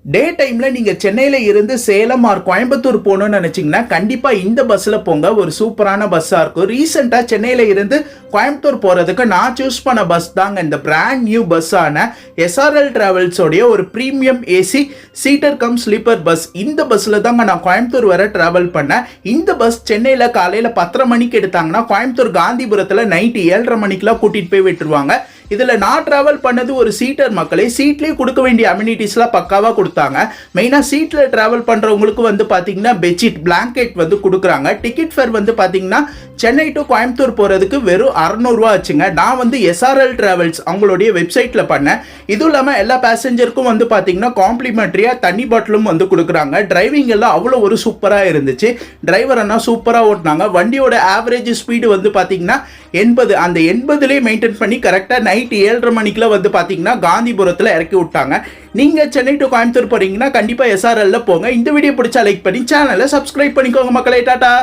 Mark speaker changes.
Speaker 1: டே டைம்ல நீங்க சென்னையில இருந்து சேலம் ஆர் கோயம்புத்தூர் போகணும்னு நினைச்சீங்கன்னா கண்டிப்பா இந்த பஸ்ல போங்க. ஒரு சூப்பரான பஸ்ஸா இருக்கும். ரீசெண்டா சென்னையில இருந்து கோயம்புத்தூர் போறதுக்கு நான் சூஸ் பண்ண பஸ் தாங்க இந்த பிராண்ட் நியூ பஸ்ஸான எஸ்ஆர்எல் டிராவல்ஸ் உடைய ஒரு premium AC seater come sleeper bus. இந்த பஸ்ல தாங்க நான் கோயம்புத்தூர் வர டிராவல் பண்ணேன். இந்த பஸ் சென்னையில காலையில 10:30 மணிக்கு எடுத்தாங்கன்னா கோயம்புத்தூர் காந்திபுரத்துல நைட் 7:30 மணிக்கெல்லாம் கூட்டிட்டு போய் விட்டுருவாங்க. இதுல நான் டிராவல் பண்ணது ஒரு சீட்டர் மக்களே. சீட்லயே கொடுக்க வேண்டிய அம்யூனிட்டிஸ்லாம் பக்காவா கொடுத்தாங்க. மெயினா சீட்ல டிராவல் பண்றவங்களுக்கு வந்து பாத்தீங்கன்னா பெட்ஷீட் பிளாங்கெட் வந்து கொடுக்குறாங்க. டிக்கெட் ஃபேர் வந்து பாத்தீங்கன்னா சென்னை டு கோயம்புத்தூர் போறதுக்கு வெறும் 600 ரூபா ஆச்சுங்க. நான் வந்து எஸ்ஆர்எல் டிராவல்ஸ் அவங்களுடைய வெப்சைட்ல பண்ணேன். இதுவும் இல்லாம எல்லா பேசஞ்சருக்கும் வந்து பாத்தீங்கன்னா காம்ப்ளிமெண்டரியா தண்ணி பாட்டிலும் வந்து கொடுக்குறாங்க. டிரைவிங் எல்லாம் அவ்வளோ ஒரு சூப்பரா இருந்துச்சு. டிரைவர் அண்ணா சூப்பரா ஓட்டினாங்க. வண்டியோட ஆவரேஜ் ஸ்பீடு வந்து பாத்தீங்கன்னா 80. அந்த 80லேயே மெயின்டைன் பண்ணி கரெக்டா நைட் 7:30 மணிக்குள்ள வந்து பாத்தீங்கன்னா காந்திபுரத்துல இறக்கி விட்டாங்க. நீங்க சென்னை டு கோயம்புத்தூர் போறீங்கன்னா கண்டிப்பா எஸ்ஆர்எல்ல போங்க. இந்த வீடியோ பிடிச்சா லைக் பண்ணி சேனலை சப்ஸ்கிரைப் பண்ணிக்கோங்க மக்களே. டாடா.